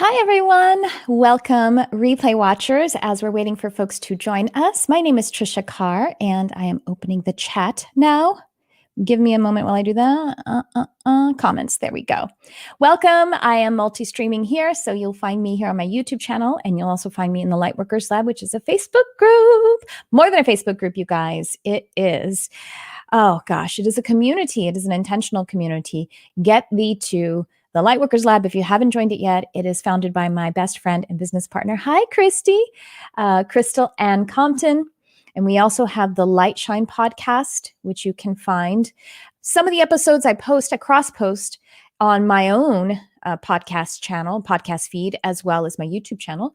Hi, everyone. Welcome, replay watchers, as we're waiting for folks to join us. My name is Tricia Carr, and I am opening the chat now. Give me a moment while I do that. Comments. There we go. Welcome. I am multi-streaming here, so you'll find me here on my YouTube channel, and you'll also find me in the Lightworkers Lab, which is a Facebook group. More than a Facebook group, you guys. It is, oh gosh, it is a community. It is an intentional community. Get thee to the Lightworkers Lab. If you haven't joined it yet, it is founded by my best friend and business partner. Hi, Christy, Crystal Ann Compton. And we also have the Light Shine podcast, which you can find. Some of the episodes I cross-post on my own podcast feed, as well as my YouTube channel.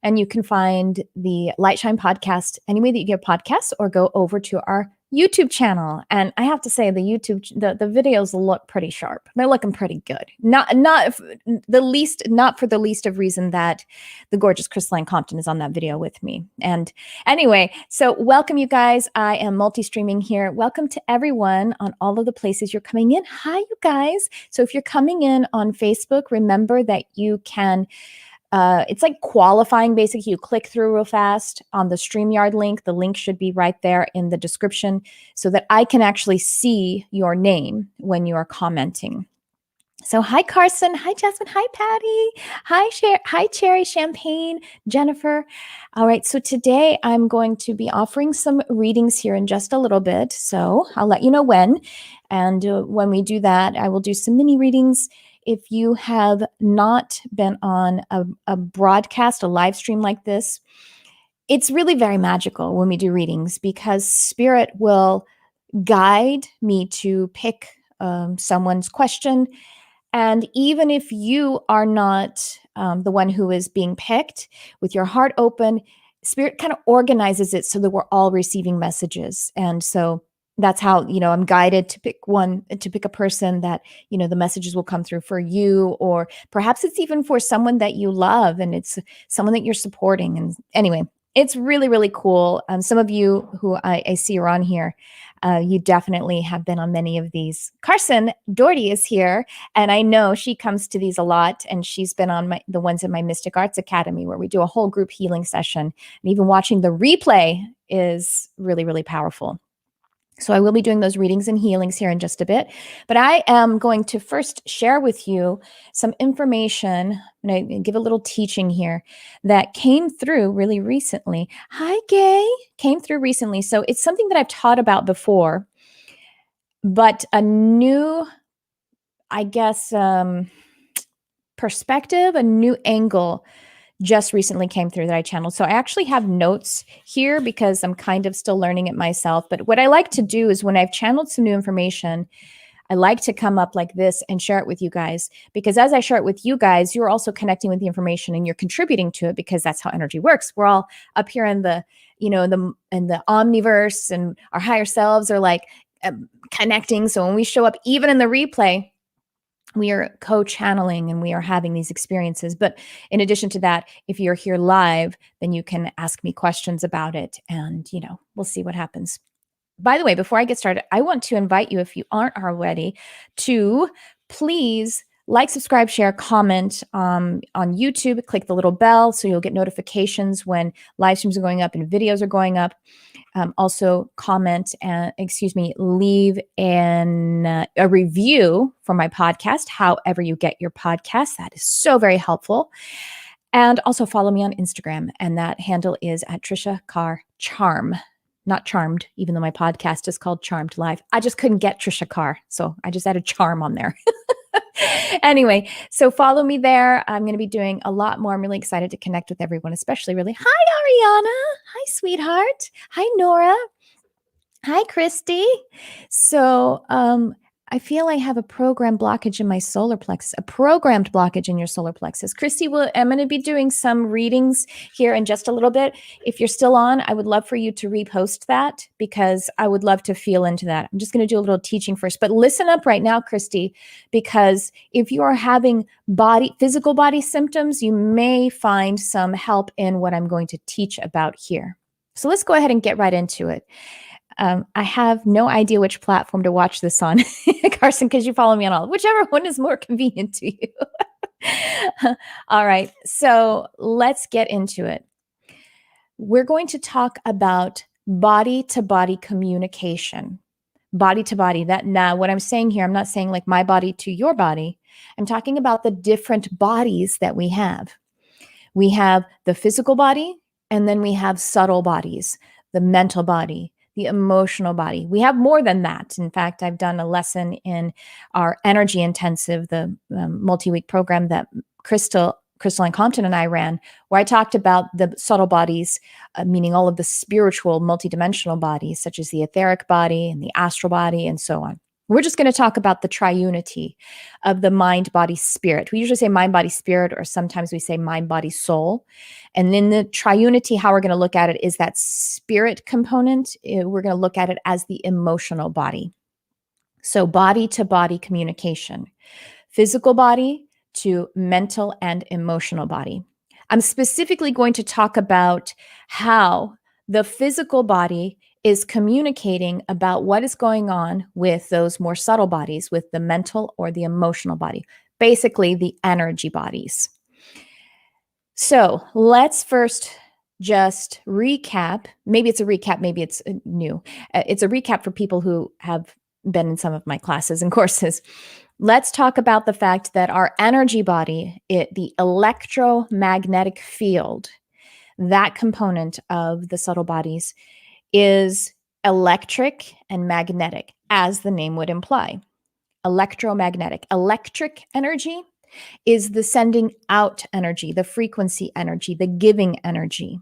And you can find the Light Shine podcast any way that you get podcasts, or go over to our YouTube channel. And I have to say, the videos look pretty sharp. They're looking pretty good. Not for the least of reason that the gorgeous Crystal Ann Compton is on that video with me. And anyway, so welcome, you guys. I am multi-streaming here. Welcome to everyone on all of the places you're coming in. Hi, you guys. So if you're coming in on Facebook, remember that you can it's like qualifying. Basically, you click through real fast on the StreamYard link. The link should be right there in the description so that I can actually see your name when you are commenting. So hi, Carson. Hi, Jasmine. Hi, Patty. Hi, Cherry, Champagne, Jennifer. All right. So today I'm going to be offering some readings here in just a little bit. So I'll let you know when. And when we do that, I will do some mini readings. If you have not been on a broadcast, a live stream like this, it's really very magical when we do readings, because Spirit will guide me to pick someone's question. And even if you are not the one who is being picked, with your heart open, Spirit kind of organizes it so that we're all receiving messages. And so that's how, I'm guided to pick a person that, the messages will come through for you, or perhaps it's even for someone that you love and it's someone that you're supporting. And anyway, it's really, really cool. Some of you who I see are on here, you definitely have been on many of these. Carson Doherty is here, and I know she comes to these a lot, and she's been on the ones in my Mystic Arts Academy, where we do a whole group healing session. And even watching the replay is really, really powerful. So I will be doing those readings and healings here in just a bit. But I am going to first share with you some information, and I give a little teaching here that came through really recently. Hi, Gay. Came through recently. So it's something that I've taught about before, but a new, I guess, perspective, a new angle just recently came through that I channeled. So I actually have notes here because I'm kind of still learning it myself. But what I like to do is, when I've channeled some new information, I like to come up like this and share it with you guys, because as I share it with you guys, you're also connecting with the information and you're contributing to it, because that's how energy works. We're all up here in the, in the omniverse, and our higher selves are like connecting. So when we show up, even in the replay, we are co-channeling and we are having these experiences. But in addition to that, if you're here live, then you can ask me questions about it, and, we'll see what happens. By the way, before I get started, I want to invite you, if you aren't already, to please like, subscribe, share, comment on YouTube. Click the little bell so you'll get notifications when live streams are going up and videos are going up. Also comment and, leave a review for my podcast, however you get your podcast. That is so very helpful. And also follow me on Instagram, and that handle is at Tricia Carr Charm. Not Charmed, even though my podcast is called Charmed Live. I just couldn't get Tricia Carr, so I just added charm on there. Anyway, so follow me there. I'm going to be doing a lot more. I'm really excited to connect with everyone, especially really. Hi, Ariana. Hi, sweetheart. Hi, Nora. Hi, Christy. So I feel I have a programmed blockage in my solar plexus, a programmed blockage in your solar plexus. Christy, I'm going to be doing some readings here in just a little bit. If you're still on, I would love for you to repost that, because I would love to feel into that. I'm just going to do a little teaching first, but listen up right now, Christy, because if you are having physical body symptoms, you may find some help in what I'm going to teach about here. So let's go ahead and get right into it. I have no idea which platform to watch this on, Carson, because you follow me on all, whichever one is more convenient to you. All right. So let's get into it. We're going to talk about body to body communication. Body to body. That now, what I'm saying here, I'm not saying like my body to your body. I'm talking about the different bodies that we have. We have the physical body, and then we have subtle bodies, the mental body, the emotional body. We have more than that. In fact, I've done a lesson in our energy intensive, the multi-week program that Crystal and Compton and I ran, where I talked about the subtle bodies, meaning all of the spiritual multidimensional bodies, such as the etheric body and the astral body, and so on. We're just going to talk about the triunity of the mind, body, spirit. We usually say mind, body, spirit, or sometimes we say mind, body, soul. And in the triunity, how we're going to look at it is that spirit component. We're going to look at it as the emotional body. So body to body communication, physical body to mental and emotional body. I'm specifically going to talk about how the physical body is communicating about what is going on with those more subtle bodies, with the mental or the emotional body, basically the energy bodies. So let's first just recap. Maybe it's a recap, maybe it's new. It's a recap for people who have been in some of my classes and courses. Let's talk about the fact that our energy body, the electromagnetic field, that component of the subtle bodies, is electric and magnetic, as the name would imply. Electromagnetic. Electric energy is the sending out energy, the frequency energy, the giving energy.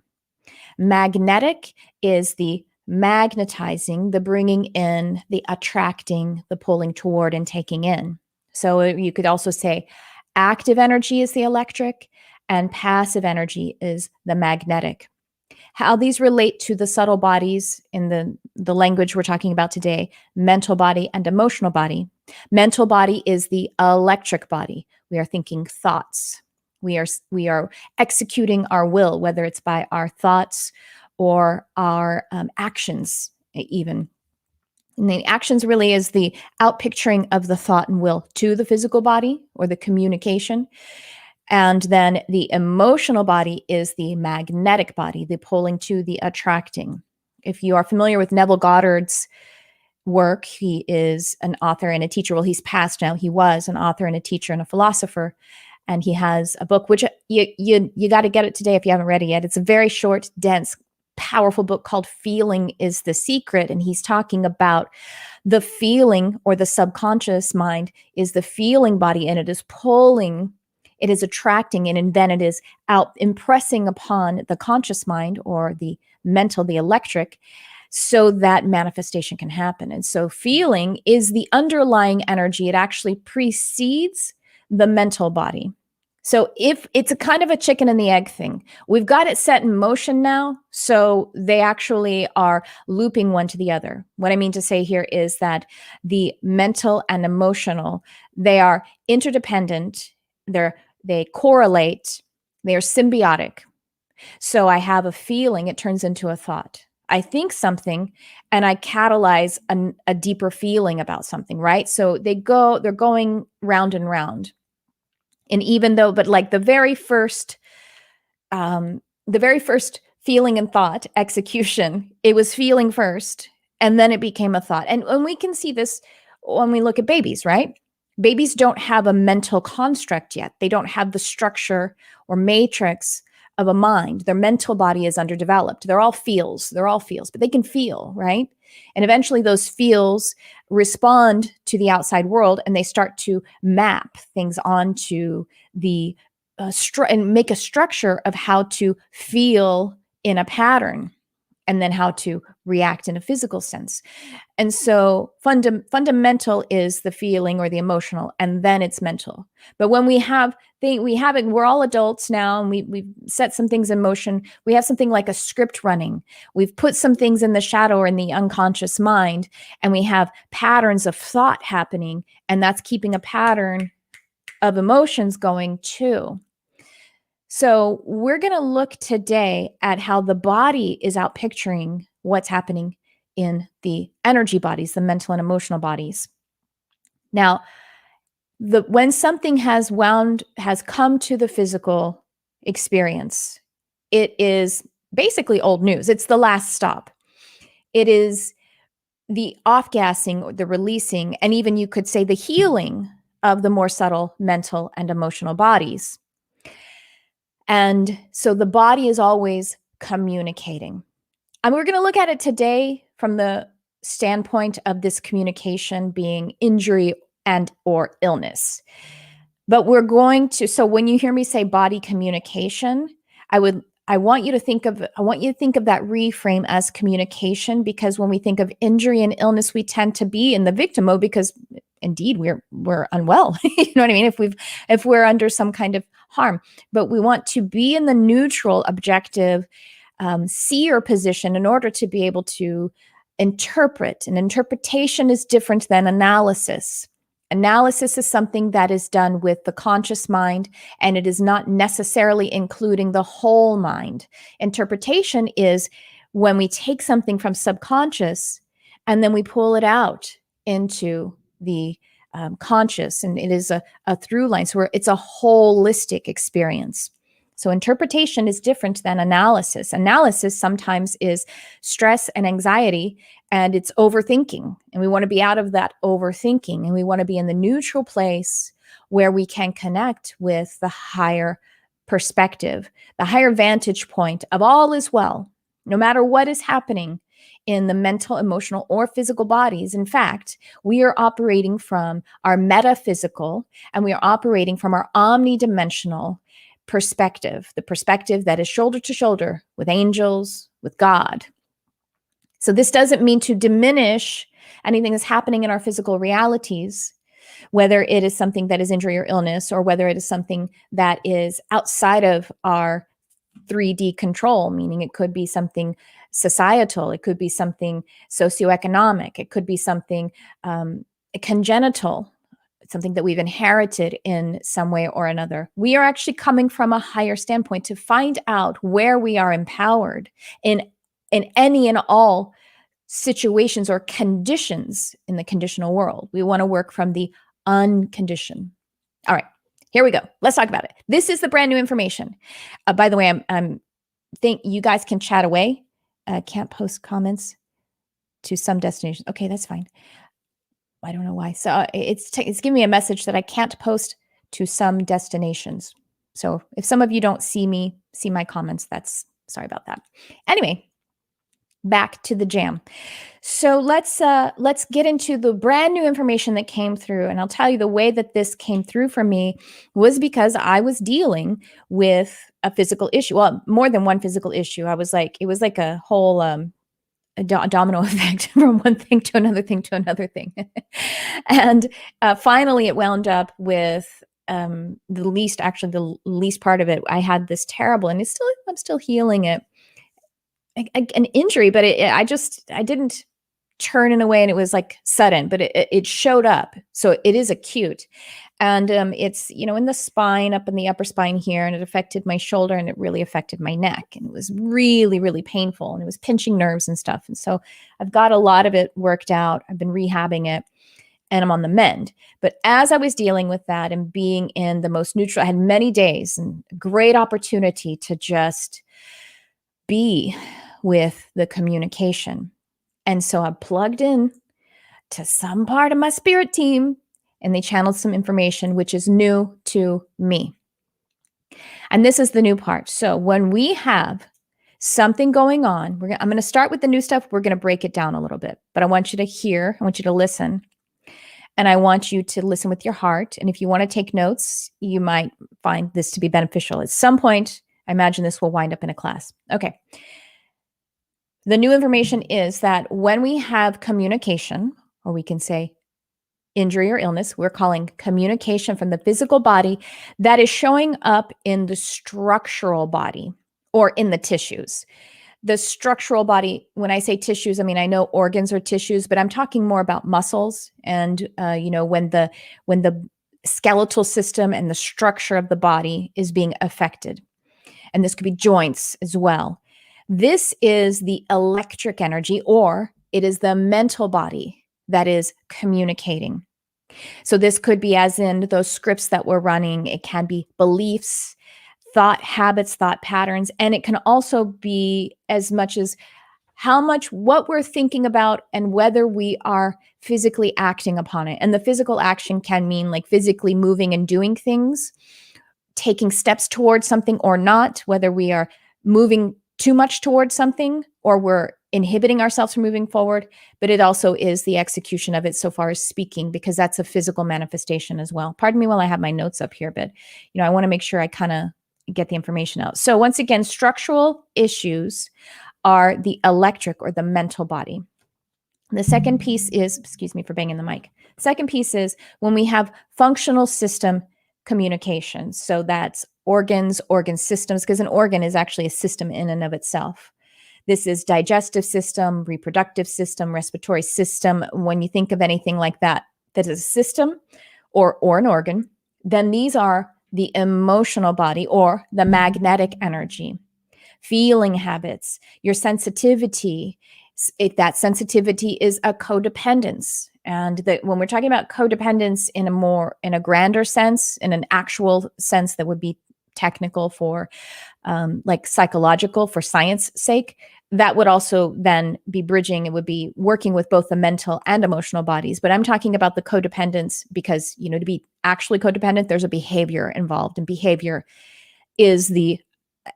Magnetic is the magnetizing, the bringing in, the attracting, the pulling toward and taking in. So you could also say active energy is the electric and passive energy is the magnetic. How these relate to the subtle bodies in the language we're talking about today, mental body and emotional body. Mental body is the electric body. We are thinking thoughts. We are executing our will, whether it's by our thoughts or our actions even. And the actions really is the outpicturing of the thought and will to the physical body or the communication. And then the emotional body is the magnetic body, the pulling to, the attracting. If you are familiar with Neville Goddard's work, he is an author and a teacher. Well, he's passed now. He was an author and a teacher and a philosopher. And he has a book, which you got to get it today if you haven't read it yet. It's a very short, dense, powerful book called Feeling is the Secret. And he's talking about the feeling, or the subconscious mind is the feeling body, and it is pulling, it is attracting, and then it is out impressing upon the conscious mind or the mental, the electric, so that manifestation can happen. And so feeling is the underlying energy. It actually precedes the mental body. So if it's a kind of a chicken and the egg thing, we've got it set in motion now. So they actually are looping one to the other. What I mean to say here is that the mental and emotional, they are interdependent. They correlate. They are symbiotic. So I have a feeling, it turns into a thought. I think something and I catalyze a deeper feeling about something, right? So they're going round and round. And even though, but like the very first feeling and thought execution, it was feeling first, and then it became a thought. And we can see this when we look at babies, right? Babies don't have a mental construct yet. They don't have the structure or matrix of a mind. Their mental body is underdeveloped. They're all feels, but they can feel, right? And eventually those feels respond to the outside world, and they start to map things onto the and make a structure of how to feel in a pattern, and then how to react in a physical sense. And so fundamental is the feeling or the emotional, and then it's mental. But when we have it, we're all adults now, and we've set some things in motion. We have something like a script running. We've put some things in the shadow or in the unconscious mind, and we have patterns of thought happening, and that's keeping a pattern of emotions going too. So we're going to look today at how the body is outpicturing what's happening in the energy bodies, the mental and emotional bodies. Now, When something has come to the physical experience, it is basically old news. It's the last stop. It is the off-gassing, the releasing, and even you could say the healing of the more subtle mental and emotional bodies. And so the body is always communicating. And we're going to look at it today from the standpoint of this communication being injury and or illness. But we're going to, so when you hear me say body communication, I want you to think of that reframe as communication, because when we think of injury and illness, we tend to be in the victim mode because indeed we're unwell. You know what I mean? If we're under some kind of harm, but we want to be in the neutral, objective, seer position in order to be able to interpret. And interpretation is different than analysis. Analysis is something that is done with the conscious mind, and it is not necessarily including the whole mind. Interpretation is when we take something from subconscious and then we pull it out into the conscious, and it is a through line. So it's a holistic experience. So interpretation is different than analysis. Analysis sometimes is stress and anxiety, and it's overthinking. And we want to be out of that overthinking, and we want to be in the neutral place where we can connect with the higher perspective, the higher vantage point of all is well, no matter what is happening in the mental, emotional, or physical bodies. In fact, we are operating from our metaphysical, and we are operating from our omnidimensional perspective, the perspective that is shoulder to shoulder with angels, with God. So this doesn't mean to diminish anything that's happening in our physical realities, whether it is something that is injury or illness, or whether it is something that is outside of our 3D control, meaning it could be something societal, it could be something socioeconomic, it could be something congenital, something that we've inherited in some way or another. We are actually coming from a higher standpoint to find out where we are empowered in any and all situations or conditions in the conditional world. We want to work from the unconditioned. All right, here we go. Let's talk about it. This is the brand new information. By the way, I'm think you guys can chat away. Can't post comments to some destinations. Okay, that's fine. I don't know why. So it's giving me a message that I can't post to some destinations. So if some of you don't see my comments, that's sorry about that. Anyway, back to the jam. So let's get into the brand new information that came through. And I'll tell you, the way that this came through for me was because I was dealing with a physical issue. Well, more than one physical issue. It was like a whole a domino effect from one thing to another thing to another thing. And finally it wound up with the least part of it. I had this terrible, and I'm still healing it, an injury, but I didn't turn in a way, and it was like sudden, but it showed up. So it is acute. And it's, in the spine, up in the upper spine here, and it affected my shoulder, and it really affected my neck. And it was really, really painful, and it was pinching nerves and stuff. And so I've got a lot of it worked out. I've been rehabbing it, and I'm on the mend. But as I was dealing with that and being in the most neutral, I had many days and a great opportunity to just be with the communication. And so I plugged in to some part of my spirit team, and they channeled some information which is new to me. And this is the new part. So when we have something going on, I'm going to start with the new stuff. We're going to break it down a little bit, but I want you to hear, I want you to listen, and I want you to listen with your heart. And if you want to take notes, you might find this to be beneficial. At some point, I imagine this will wind up in a class. Okay. The new information is that when we have communication, or we can say injury or illness, we're calling communication from the physical body that is showing up in the structural body or in the tissues. The structural body, when I say tissues, I mean, I know organs are tissues, but I'm talking more about muscles. And, when the skeletal system and the structure of the body is being affected. And this could be joints as well. This is the electric energy, or it is the mental body that is communicating. So this could be as in those scripts that we're running. It can be beliefs, thought habits, thought patterns, and it can also be as much as how much what we're thinking about and whether we are physically acting upon it. And the physical action can mean like physically moving and doing things, taking steps towards something or not, whether we are moving too much towards something or we're inhibiting ourselves from moving forward. But it also is the execution of it so far as speaking, because that's a physical manifestation as well. Pardon me while I have my notes up here, but I want to make sure I kind of get the information out. So once again, structural issues are the electric or the mental body. The second piece is, excuse me for banging the mic. Second piece is when we have functional system communication. So that's organs, organ systems, because an organ is actually a system in and of itself. This is digestive system, reproductive system, respiratory system. When you think of anything like that, that is a system or an organ, then these are the emotional body or the magnetic energy, feeling habits, your sensitivity. If that sensitivity is a codependence, and that when we're talking about codependence in a grander sense, in an actual sense that would be technical for like psychological for science sake, that would also then be bridging. It would be working with both the mental and emotional bodies. But I'm talking about the codependence because, to be actually codependent, there's a behavior involved, and behavior is the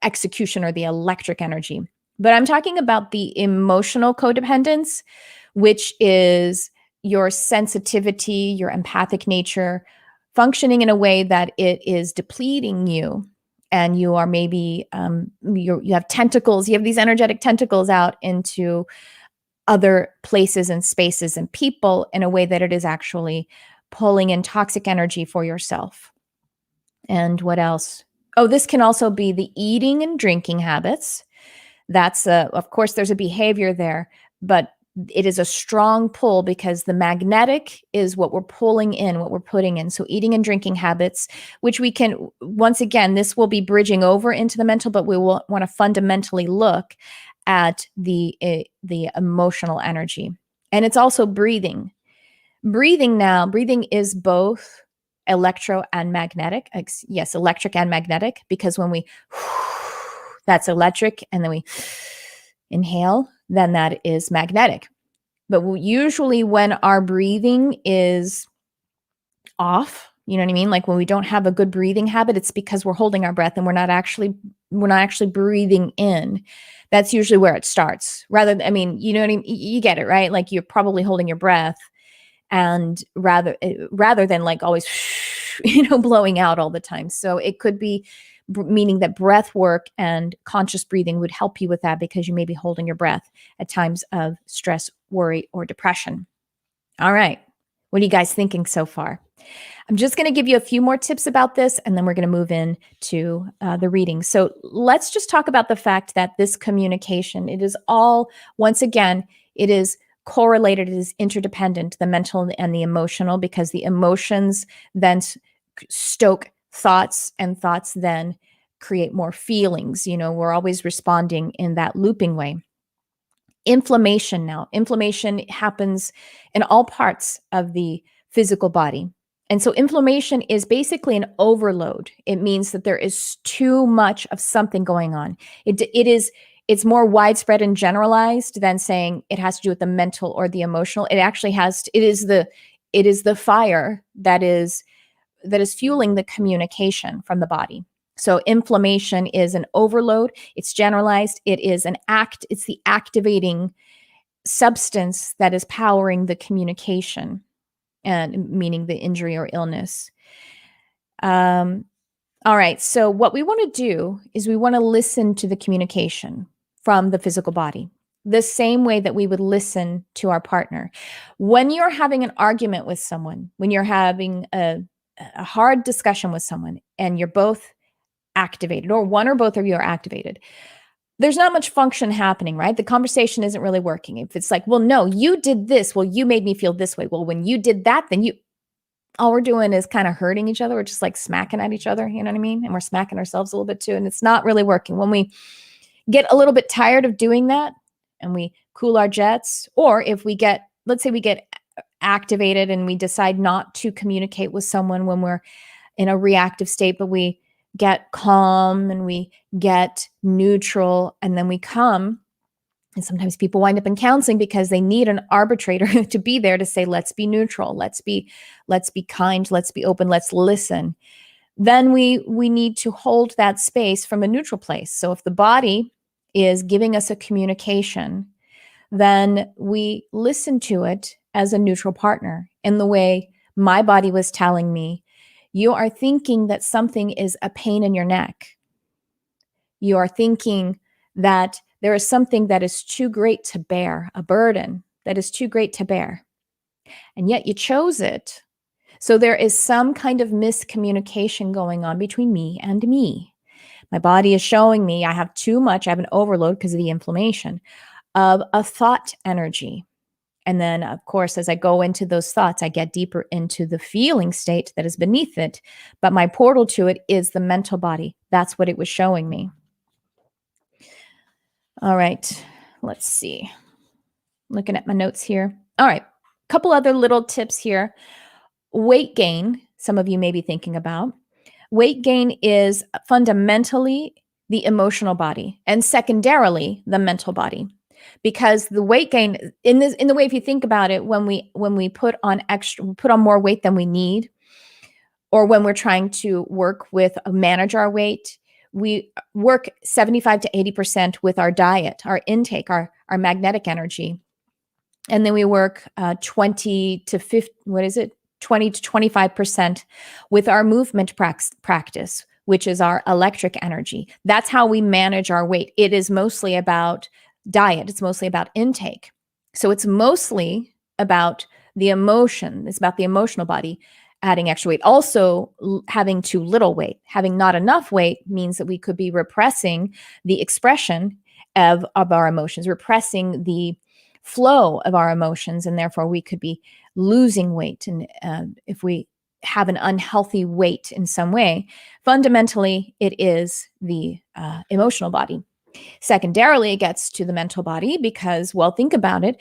execution or the electric energy. But I'm talking about the emotional codependence, which is your sensitivity, your empathic nature, functioning in a way that it is depleting you. And you are maybe, you have tentacles, you have these energetic tentacles out into other places and spaces and people in a way that it is actually pulling in toxic energy for yourself. And what else? Oh, this can also be the eating and drinking habits. That's of course, there's a behavior there, but it is a strong pull because the magnetic is what we're pulling in, what we're putting in. So eating and drinking habits, which we can, once again, this will be bridging over into the mental, but we will want to fundamentally look at the emotional energy. And it's also breathing. Breathing is both electro and magnetic. Yes, electric and magnetic, because when we, that's electric, and then we inhale, then that is magnetic. But usually when our breathing is off, you know what I mean? Like when we don't have a good breathing habit, it's because we're holding our breath and we're not actually breathing in. That's usually where it starts. Rather than, you know what I mean? You get it, right? Like you're probably holding your breath, and rather than like always, blowing out all the time. So it could be meaning that breath work and conscious breathing would help you with that, because you may be holding your breath at times of stress, worry, or depression. All right. What are you guys thinking so far? I'm just going to give you a few more tips about this, and then we're going to move into the reading. So let's just talk about the fact that this communication, it is all, once again, it is correlated, it is interdependent, the mental and the emotional, because the emotions then stoke thoughts, and thoughts then create more feelings. We're always responding in that looping way. Inflammation happens in all parts of the physical body. And so inflammation is basically an overload. It means that there is too much of something going on. It's more widespread and generalized than saying it has to do with the mental or the emotional. It actually it is the fire that is fueling the communication from the body. So inflammation is an overload. It's generalized. It's the activating substance that is powering the communication, and meaning the injury or illness. All right. So what we want to do is we want to listen to the communication from the physical body, the same way that we would listen to our partner. When you're having an argument with someone, when you're having a hard discussion with someone, and you're both activated, or one or both of you are activated, there's not much function happening, right? The conversation isn't really working. If it's like, well, no, you did this. Well, you made me feel this way. Well, when you did that, then all we're doing is kind of hurting each other. We're just like smacking at each other. You know what I mean? And we're smacking ourselves a little bit too. And it's not really working. When we get a little bit tired of doing that, and we cool our jets, or if let's say we get activated and we decide not to communicate with someone when we're in a reactive state, but we get calm and we get neutral, and then we come. And sometimes people wind up in counseling because they need an arbitrator to be there to say, let's be neutral, let's be kind, let's be open, let's listen. Then we need to hold that space from a neutral place. So if the body is giving us a communication, then we listen to it as a neutral partner, in the way my body was telling me, you are thinking that something is a pain in your neck. You are thinking that there is something that is too great to bear, a burden that is too great to bear. And yet you chose it. So there is some kind of miscommunication going on between me and me. My body is showing me I have too much, I have an overload because of the inflammation of a thought energy. And then, of course, as I go into those thoughts, I get deeper into the feeling state that is beneath it. But my portal to it is the mental body. That's what it was showing me. All right, let's see. Looking at my notes here. All right, a couple other little tips here. Weight gain, some of you may be thinking about. Weight gain is fundamentally the emotional body and secondarily the mental body. Because the weight gain in the way, if you think about it, when we put on more weight than we need, or when we're trying to manage our weight, we work 75 to 80% with our diet, our intake, our magnetic energy. And then we work 20 to 25% with our movement practice, which is our electric energy. That's how we manage our weight. It is mostly about diet. It's mostly about intake. So it's mostly about the emotion. It's about the emotional body adding extra weight. Also, having too little weight. Having not enough weight means that we could be repressing the expression of our emotions, repressing the flow of our emotions, and therefore we could be losing weight. And if we have an unhealthy weight in some way, fundamentally it is the emotional body. Secondarily, it gets to the mental body because, well, think about it.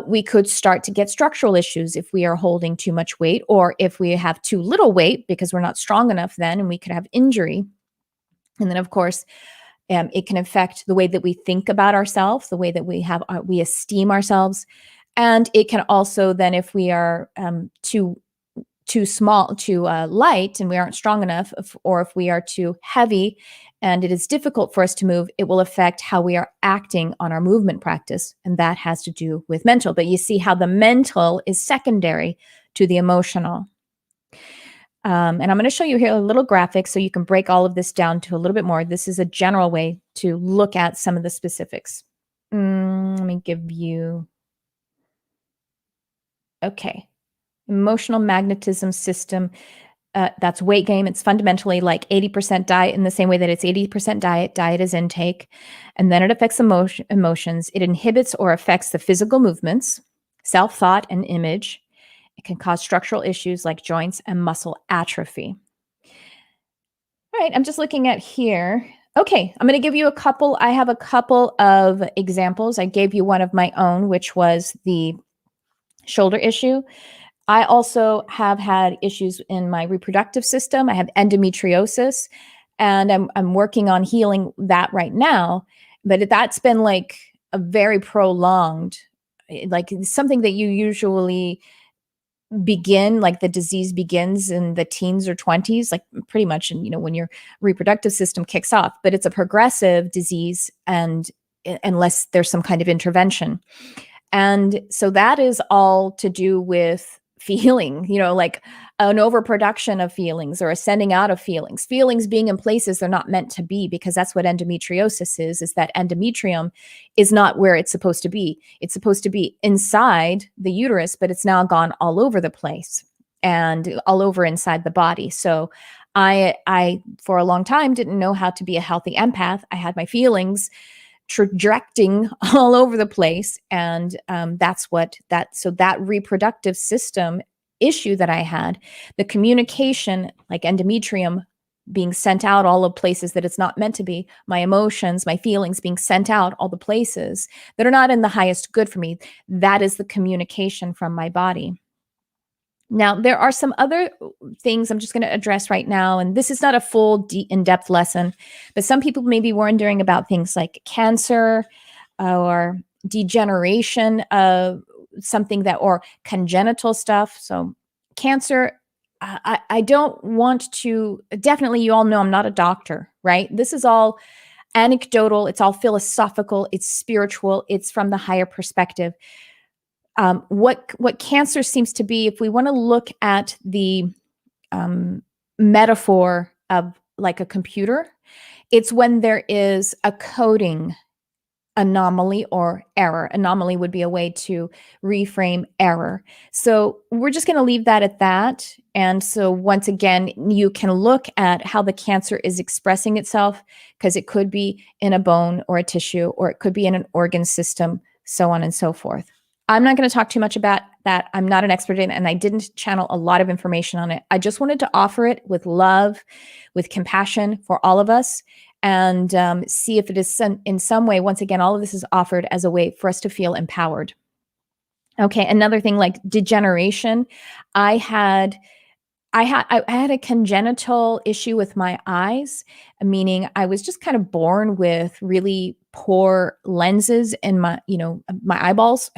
We could start to get structural issues if we are holding too much weight, or if we have too little weight because we're not strong enough then, and we could have injury. And then, of course, it can affect the way that we think about ourselves, the way that we esteem ourselves. And it can also then, if we are too small, too light, and we aren't strong enough, or if we are too heavy and it is difficult for us to move, it will affect how we are acting on our movement practice. And that has to do with mental. But you see how the mental is secondary to the emotional. And I'm going to show you here a little graphic so you can break all of this down to a little bit more. This is a general way to look at some of the specifics. Let me give you, okay. Emotional magnetism system. That's weight gain. It's fundamentally like 80% diet, in the same way that it's 80% diet. Diet is intake. And then it affects emotions. It inhibits or affects the physical movements, self-thought and image. It can cause structural issues like joints and muscle atrophy. All right, I'm just looking at here. Okay, I'm going to give you I have a couple of examples. I gave you one of my own, which was the shoulder issue. I also have had issues in my reproductive system. I have endometriosis, and I'm working on healing that right now. But that's been like a very prolonged, like something that you usually begin, like the disease begins in the teens or 20s, like pretty much, and when your reproductive system kicks off. But it's a progressive disease, and unless there's some kind of intervention. And so that is all to do with feeling, like an overproduction of feelings or a sending out of feelings being in places they're not meant to be, because that's what endometriosis is that endometrium is not where it's supposed to be. It's supposed to be inside the uterus, but it's now gone all over the place and all over inside the body. So I for a long time didn't know how to be a healthy empath. I had my feelings trajecting all over the place. And so that reproductive system issue that I had, the communication, like endometrium being sent out all the places that it's not meant to be, my emotions, my feelings being sent out all the places that are not in the highest good for me. That is the communication from my body. Now, there are some other things I'm just going to address right now, and this is not a full in-depth lesson, but some people may be wondering about things like cancer or degeneration of something that, or congenital stuff. So cancer, I don't want to, definitely, you all know I'm not a doctor, right? This is all anecdotal. It's all philosophical. It's spiritual. It's from the higher perspective. What cancer seems to be, if we want to look at the metaphor of like a computer, it's when there is a coding anomaly or error. Anomaly would be a way to reframe error. So we're just going to leave that at that. And so once again, you can look at how the cancer is expressing itself, because it could be in a bone or a tissue, or it could be in an organ system, so on and so forth. I'm not going to talk too much about that. I'm not an expert in it, and I didn't channel a lot of information on it. I just wanted to offer it with love, with compassion for all of us, and see if it is in some way. Once again, all of this is offered as a way for us to feel empowered. Okay, another thing like degeneration. I had a congenital issue with my eyes, meaning I was just kind of born with really poor lenses in my eyeballs.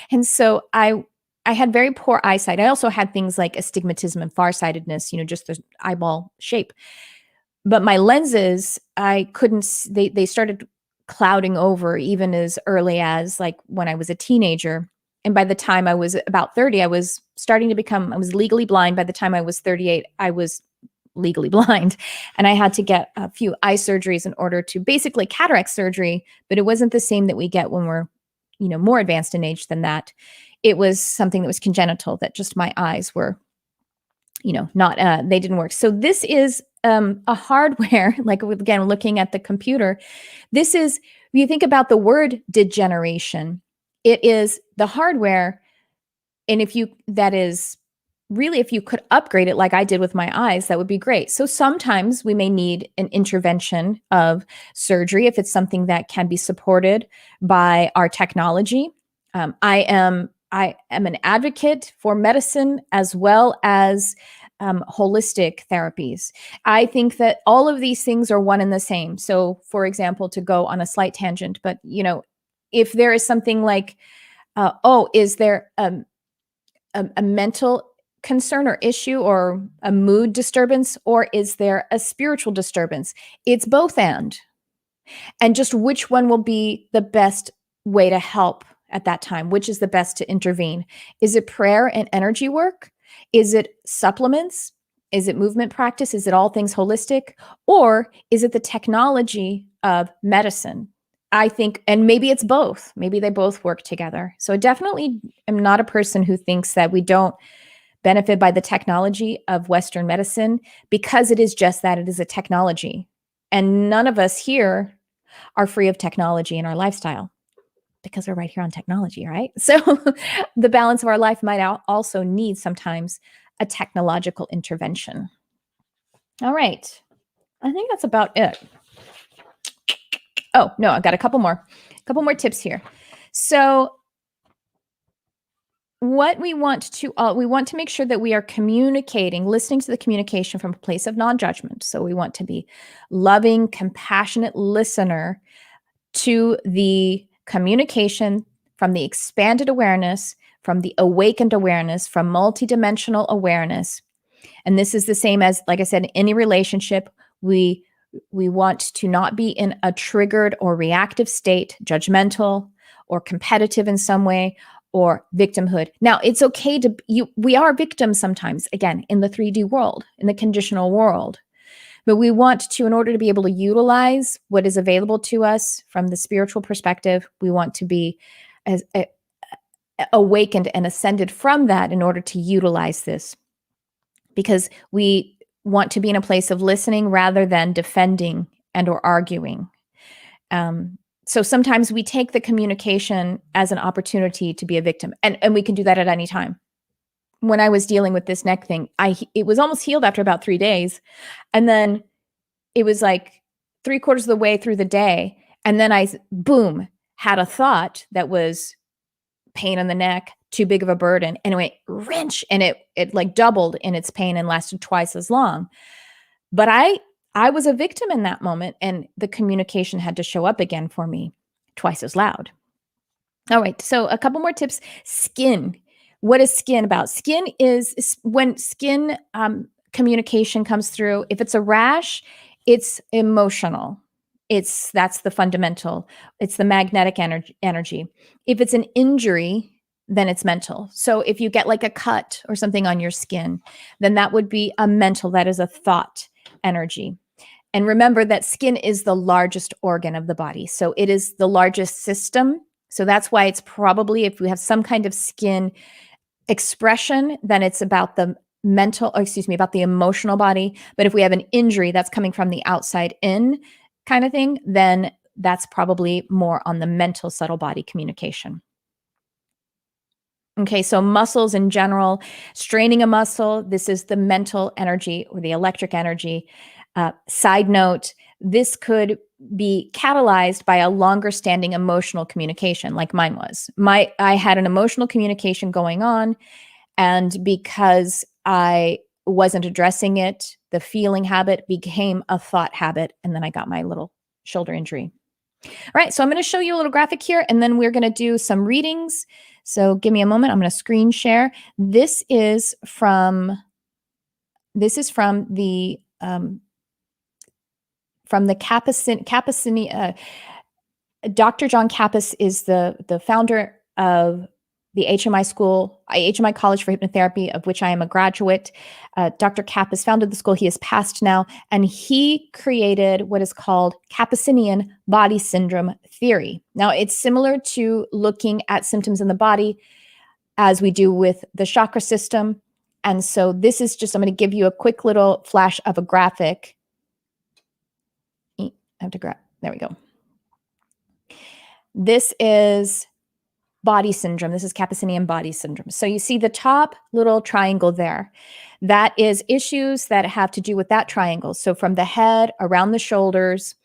And so I had very poor eyesight. I also had things like astigmatism and farsightedness, just the eyeball shape. But my lenses, I couldn't, they started clouding over even as early as like when I was a teenager. And by the time I was about 30, I was legally blind. By the time I was 38, I was legally blind. And I had to get a few eye surgeries in order to, basically cataract surgery, but it wasn't the same that we get when we're, more advanced in age than that. It was something that was congenital, that just my eyes were, not, they didn't work. So this is a hardware, like again, looking at the computer, this is, when you think about the word degeneration, it is the hardware. And if you could upgrade it like I did with my eyes, that would be great. So sometimes we may need an intervention of surgery if it's something that can be supported by our technology. I am an advocate for medicine as well as holistic therapies. I think that all of these things are one and the same. So, for example, to go on a slight tangent, but if there is something like, is there a mental concern or issue or a mood disturbance, or is there a spiritual disturbance? It's both and just which one will be the best way to help at that time, which is the best to intervene. Is it prayer and energy work? Is it supplements? Is it movement practice? Is it all things holistic? Or is it the technology of medicine? I think, and maybe it's both. Maybe they both work together. So I definitely am not a person who thinks that we don't benefit by the technology of Western medicine, because it is just that, it is a technology. And none of us here are free of technology in our lifestyle, because we're right here on technology, right? So the balance of our life might also need sometimes a technological intervention. All right. I think that's about it. Oh, no, I've got a couple more tips here. So what we want to make sure that we are communicating, listening to the communication from a place of non-judgment. So we want to be loving, compassionate listener to the communication from the expanded awareness, from the awakened awareness, from multidimensional awareness. And this is the same as, like I said, in any relationship, we want to not be in a triggered or reactive state, judgmental or competitive in some way, or victimhood. Now, it's okay we are victims sometimes, again, in the 3D world, in the conditional world. But we want to, in order to be able to utilize what is available to us from the spiritual perspective, we want to be as awakened and ascended from that in order to utilize this. Because we want to be in a place of listening rather than defending and or arguing. So sometimes we take the communication as an opportunity to be a victim, and we can do that at any time. When I was dealing with this neck thing, it was almost healed after about 3 days. And then it was like 3/4 of the way through the day. And then I, boom, had a thought that was pain in the neck, too big of a burden. Anyway, wrench, and it like doubled in its pain and lasted twice as long. But I was a victim in that moment, and the communication had to show up again for me twice as loud. All right, so a couple more tips. Skin. What is skin about? Skin is when skin communication comes through. If it's a rash, it's emotional. That's the fundamental. It's the magnetic energy. If it's an injury, then it's mental. So if you get like a cut or something on your skin, then that would be a mental. That is a thought energy. And remember that skin is the largest organ of the body. So it is the largest system. So that's why it's probably, if we have some kind of skin expression, then it's about the about the emotional body. But if we have an injury that's coming from the outside in kind of thing, then that's probably more on the mental subtle body communication. Okay, so muscles in general, straining a muscle, this is the mental energy or the electric energy. Side note, this could be catalyzed by a longer standing emotional communication like mine was. I had an emotional communication going on, and because I wasn't addressing it, the feeling habit became a thought habit, and then I got my little shoulder injury. All right, so I'm going to show you a little graphic here, and then we're going to do some readings. So give me a moment. I'm going to screen share. This is from the Kappas. Dr. John Kappas is the founder of the HMI College for Hypnotherapy, of which I am a graduate. Dr. Kappas founded the school. He has passed now, and he created what is called Kappasian body syndrome theory. Now, it's similar to looking at symptoms in the body as we do with the chakra system. And so this is just, I'm going to give you a quick little flash of a graphic. I have to grab, there we go. This is body syndrome. This is Kappasian body syndrome. So you see the top little triangle there. That is issues that have to do with that triangle. So from the head, around the shoulders,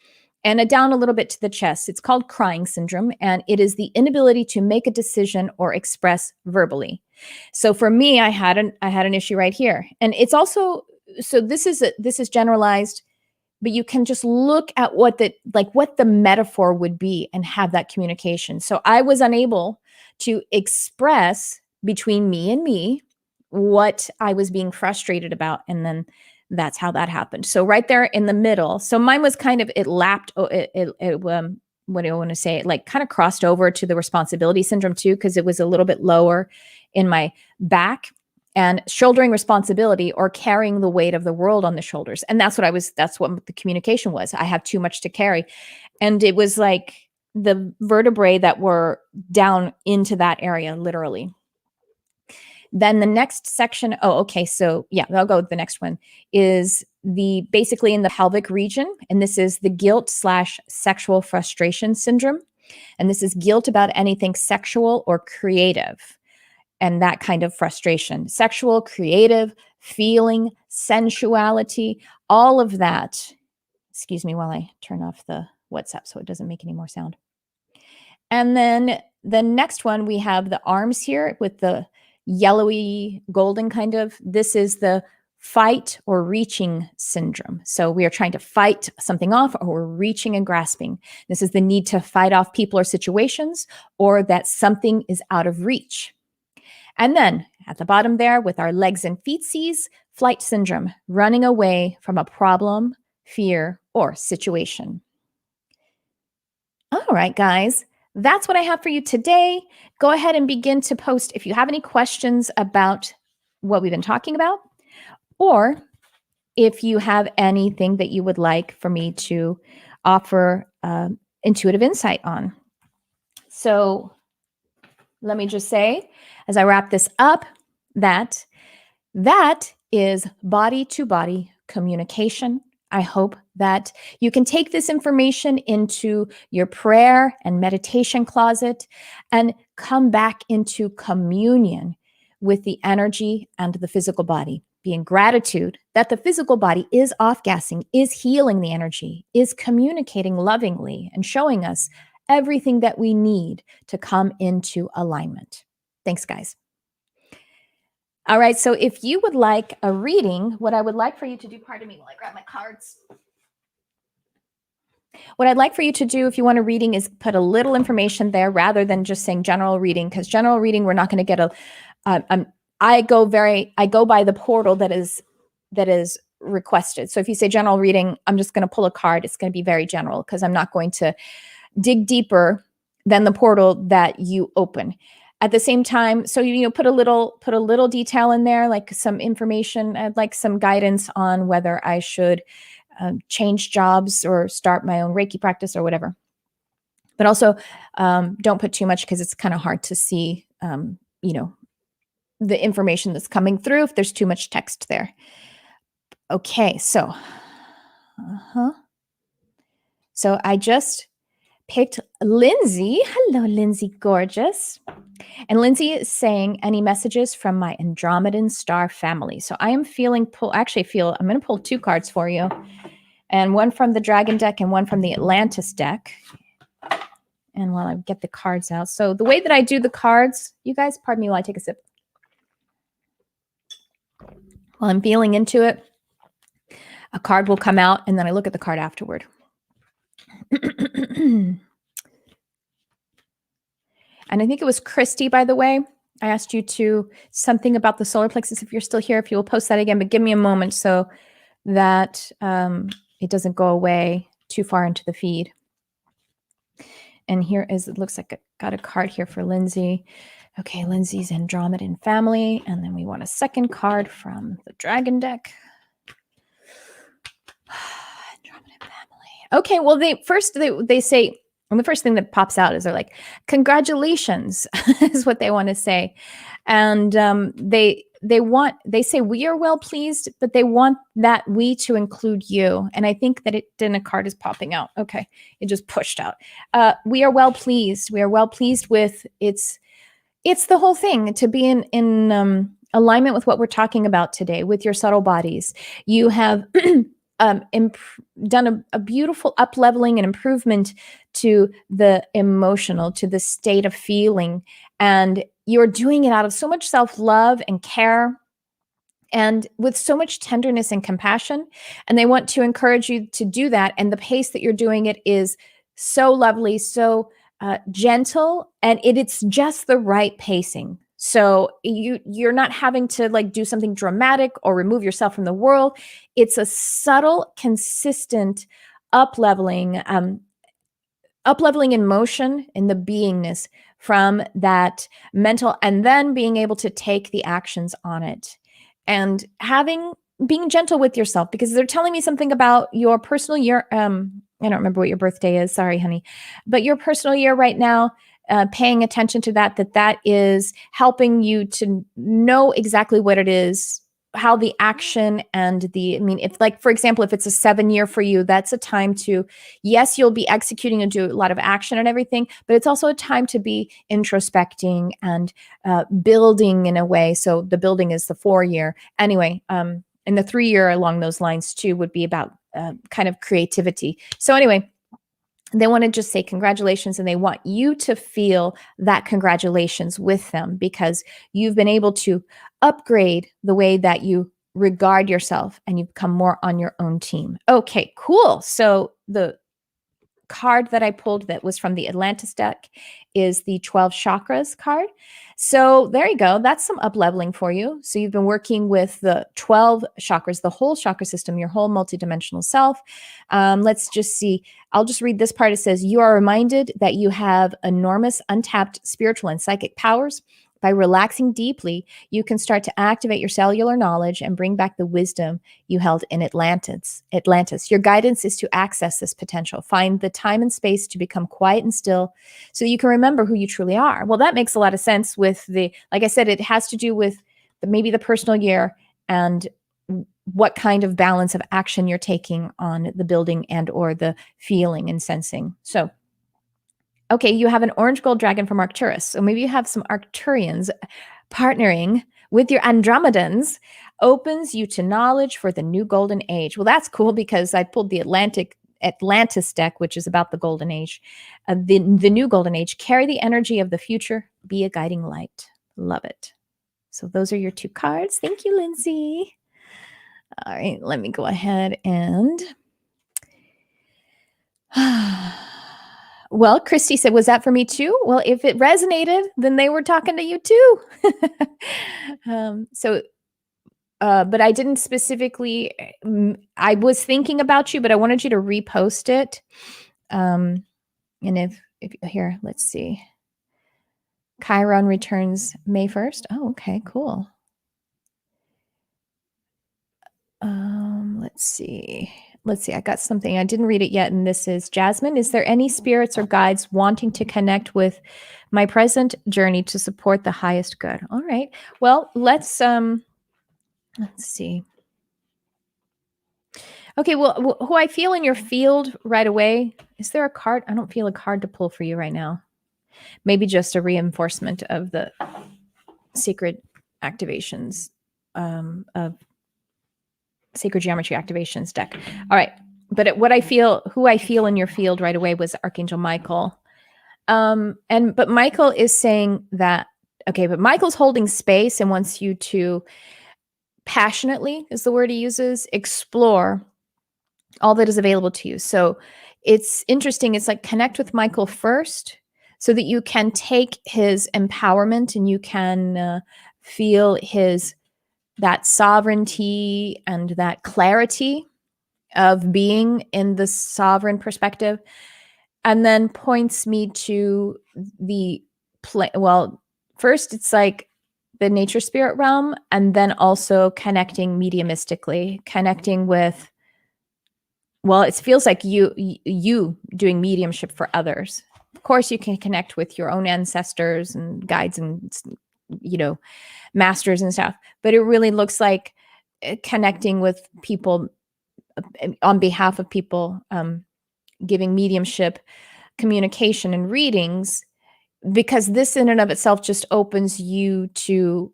and down a little bit to the chest. It's called crying syndrome, and it is the inability to make a decision or express verbally. So for me, I had an issue right here. And it's also, so this is generalized, but you can just look at what the metaphor would be and have that communication. So I was unable to express between me and me what I was being frustrated about. And then that's how that happened. So right there in the middle. So mine was kind of, it lapped, what do I want to say? It like kind of crossed over to the responsibility syndrome too, because it was a little bit lower in my back. And shouldering responsibility or carrying the weight of the world on the shoulders. And that's what the communication was. I have too much to carry. And it was like the vertebrae that were down into that area, literally. Then the next section, so yeah, I'll go with the next one, is basically in the pelvic region. And this is the guilt/sexual frustration syndrome. And this is guilt about anything sexual or creative. And that kind of frustration, sexual, creative, feeling, sensuality, all of that. Excuse me while I turn off the WhatsApp so it doesn't make any more sound. And then the next one, we have the arms here with the yellowy golden kind of. This is the fight or reaching syndrome. So we are trying to fight something off, or we're reaching and grasping. This is the need to fight off people or situations, or that something is out of reach. And then at the bottom there with our legs and feetsies, flight syndrome, running away from a problem, fear, or situation. All right, guys, that's what I have for you today. Go ahead and begin to post if you have any questions about what we've been talking about, or if you have anything that you would like for me to offer intuitive insight on. So let me just say, as I wrap this up, that is body-to-body communication. I hope that you can take this information into your prayer and meditation closet and come back into communion with the energy and the physical body. Be in gratitude that the physical body is off-gassing, is healing the energy, is communicating lovingly and showing us everything that we need to come into alignment. Thanks, guys. All right, so if you would like a reading, what I would like for you to do, pardon me while I grab my cards. What I'd like for you to do if you want a reading is put a little information there rather than just saying general reading, because general reading, we're not going to get I go by the portal that is requested. So if you say general reading, I'm just going to pull a card. It's going to be very general because I'm not going to dig deeper than the portal that you open. At the same time, so put a little detail in there, like some information. I'd like some guidance on whether I should change jobs or start my own Reiki practice or whatever. But also, don't put too much because it's kind of hard to see, the information that's coming through if there's too much text there. Okay, so, so I just picked Lindsay. Hello, Lindsay, gorgeous. And Lindsay is saying, any messages from my Andromedan star family? So I am I'm going to pull two cards for you, and one from the Dragon deck and one from the Atlantis deck. And while I get the cards out. So the way that I do the cards, you guys, pardon me while I take a sip. While I'm feeling into it, a card will come out and then I look at the card afterward. And I think it was Christy, by the way. I asked you to something about the solar plexus. If you're still here, if you will post that again, but give me a moment so that it doesn't go away too far into the feed. And here is, it looks like I got a card here for Lindsay. Okay, Lindsay's Andromedan family. And then we want a second card from the Dragon deck. Andromedan family. Okay, well, they say, and the first thing that pops out is they're like, congratulations is what they want to say. And they say we are well pleased, but they want that we to include you. And I think that then a card is popping out. Okay, it just pushed out. We are well pleased. We are well pleased with it's the whole thing to be in alignment with what we're talking about today with your subtle bodies. You have done a beautiful up-leveling and improvement to the emotional, to the state of feeling. And you're doing it out of so much self-love and care and with so much tenderness and compassion. And they want to encourage you to do that. And the pace that you're doing it is so lovely, so gentle, and it's just the right pacing. So you're not having to like do something dramatic or remove yourself from the world. It's a subtle, consistent up-leveling in motion in the beingness from that mental, and then being able to take the actions on it and being gentle with yourself, because they're telling me something about your personal year. I don't remember what your birthday is. Sorry, honey. But your personal year right now, paying attention to that is helping you to know exactly what it is, how the action and if like, for example, if it's a 7-year for you, that's a time to, yes, you'll be executing and do a lot of action and everything, but it's also a time to be introspecting and building in a way. So the building is the 4-year. Anyway, and the 3-year along those lines too would be about kind of creativity. So anyway, they want to just say congratulations, and they want you to feel that congratulations with them because you've been able to upgrade the way that you regard yourself and you've become more on your own team. Okay, cool. So the card that I pulled that was from the Atlantis deck is the 12 chakras card. So there you go. That's some up leveling for you. So you've been working with the 12 chakras, the whole chakra system, your whole multidimensional self. Let's just see. I'll just read this part. It says, you are reminded that you have enormous untapped spiritual and psychic powers. By relaxing deeply, you can start to activate your cellular knowledge and bring back the wisdom you held in Atlantis. Your guidance is to access this potential. Find the time and space to become quiet and still so you can remember who you truly are. Well, that makes a lot of sense with like I said, it has to do with maybe the personal year and what kind of balance of action you're taking on the building and or the feeling and sensing. So okay, you have an orange gold dragon from Arcturus. So maybe you have some Arcturians partnering with your Andromedans, opens you to knowledge for the new golden age. Well, that's cool because I pulled the Atlantic Atlantis deck, which is about the golden age, the new golden age. Carry the energy of the future, be a guiding light. Love it. So those are your 2 cards. Thank you, Lindsay. All right, let me go ahead and well, Christy said, was that for me too? Well, if it resonated, then they were talking to you too. But I didn't specifically, I was thinking about you, but I wanted you to repost it. And if here, let's see. Chiron returns May 1st. Oh, okay, cool. Let's see. I got something. I didn't read it yet. And this is Jasmine. Is there any spirits or guides wanting to connect with my present journey to support the highest good? All right. Well, let's see. Okay. Well, who I feel in your field right away. Is there a card? I don't feel a card to pull for you right now. Maybe just a reinforcement of the sacred activations of Sacred Geometry Activations deck. All right. But who I feel in your field right away was Archangel Michael. But Michael is saying that, okay, but Michael's holding space and wants you to passionately, is the word he uses, explore all that is available to you. So it's interesting. It's like connect with Michael first so that you can take his empowerment and you can feel that sovereignty and that clarity of being in the sovereign perspective, and then points me to the first it's like the nature spirit realm, and then also connecting mediumistically, connecting with, it feels like you doing mediumship for others. Of course, you can connect with your own ancestors and guides and, masters and stuff, but it really looks like connecting with people on behalf of people, giving mediumship, communication, and readings, because this in and of itself just opens you to,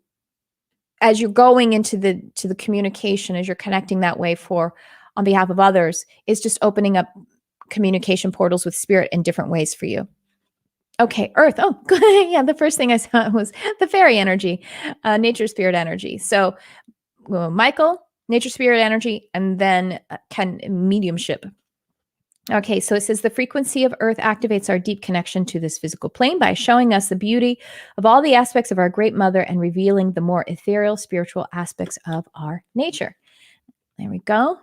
as you're going into the communication, as you're connecting that way on behalf of others, it's just opening up communication portals with spirit in different ways for you. Okay, Earth. Oh, yeah. The first thing I saw was the fairy energy, nature spirit energy. So, Michael, nature spirit energy, and then mediumship. Okay, so it says the frequency of Earth activates our deep connection to this physical plane by showing us the beauty of all the aspects of our Great Mother and revealing the more ethereal, spiritual aspects of our nature. There we go.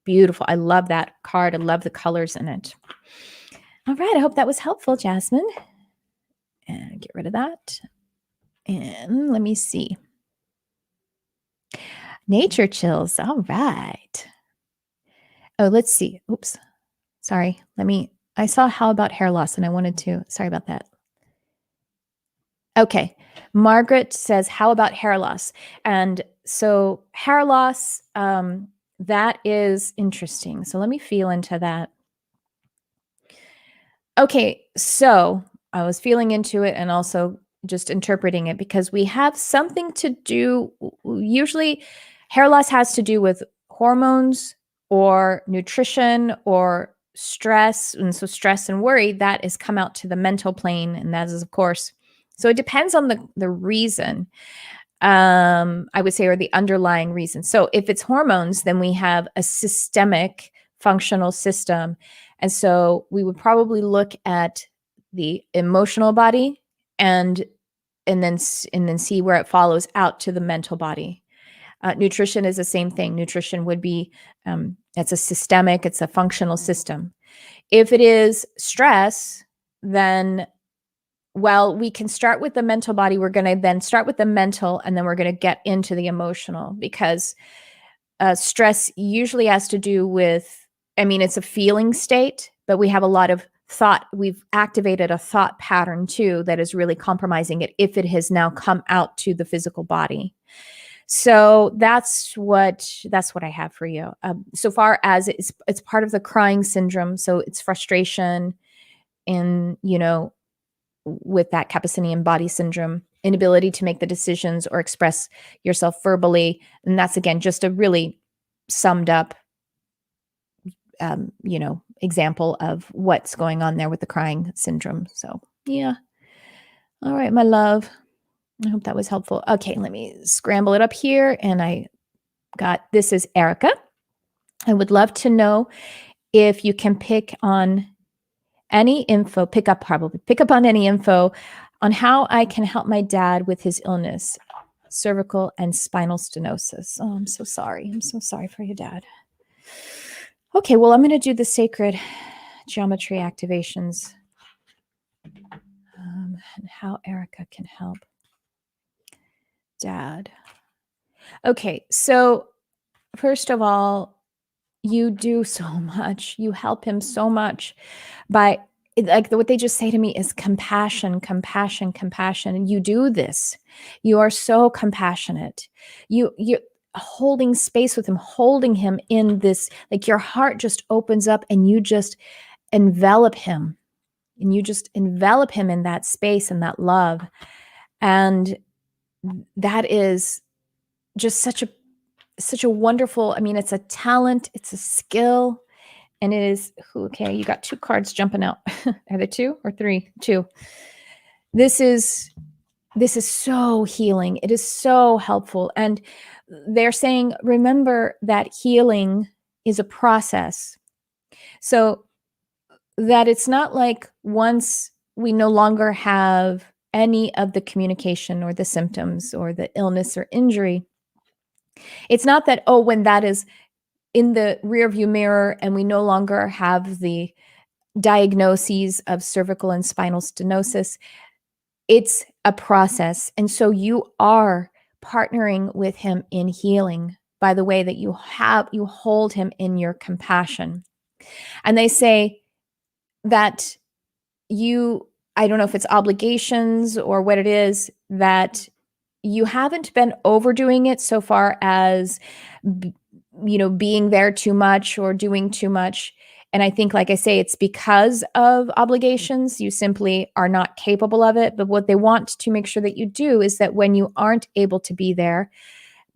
Beautiful. I love that card. I love the colors in it. All right. I hope that was helpful, Jasmine. And get rid of that. And let me see. Nature chills. All right. Oh, let's see. Oops. Sorry. I saw how about hair loss and I wanted to, sorry about that. Okay. Margaret says, how about hair loss? And so hair loss, that is interesting. So let me feel into that. Okay. So I was feeling into it and also just interpreting it, because we have something to do. Usually hair loss has to do with hormones or nutrition or stress. And so stress and worry, that is come out to the mental plane. And that is, of course, so it depends on the reason, I would say, or the underlying reason. So if it's hormones, then we have a systemic functional system. And so we would probably look at the emotional body and then see where it follows out to the mental body. Nutrition is the same thing. Nutrition would be, it's a systemic, it's a functional system. If it is stress, then, we can start with the mental body. We're going to then start with the mental, and then we're going to get into the emotional, because stress usually has to do with, it's a feeling state, but we have a lot of thought. We've activated a thought pattern too that is really compromising it if it has now come out to the physical body. So that's what I have for you. So far as it's part of the crying syndrome. So it's frustration and, with that Capucinian body syndrome, inability to make the decisions or express yourself verbally. And that's, again, just a really summed up example of what's going on there with the crying syndrome. So yeah. All right, my love. I hope that was helpful. Okay, let me scramble it up here. And this is Erica. I would love to know if you can pick up on any info on how I can help my dad with his illness, cervical and spinal stenosis. Oh, I'm so sorry. I'm so sorry for your dad. Okay, well, I'm going to do the sacred geometry activations and how Erica can help dad. Okay, so first of all, you do so much. You help him so much by what they just say to me is compassion, compassion, compassion. And you do this. You are so compassionate. You're holding space with him, holding him in this, like your heart just opens up and you just envelop him. And you just envelop him in that space and that love. And that is just such a wonderful, it's a talent, it's a skill, and it is, okay, you got 2 cards jumping out. Are there 2 or 3? 2. This is so healing. It is so helpful. And they're saying, remember that healing is a process. So that it's not like once we no longer have any of the communication or the symptoms or the illness or injury, it's not that, when that is in the rearview mirror and we no longer have the diagnoses of cervical and spinal stenosis. It's a process. And so you are partnering with him in healing by the way that you hold him in your compassion. And they say that I don't know if it's obligations or what it is, that you haven't been overdoing it so far as being there too much or doing too much. And I think, like I say, it's because of obligations. You simply are not capable of it. But what they want to make sure that you do is that when you aren't able to be there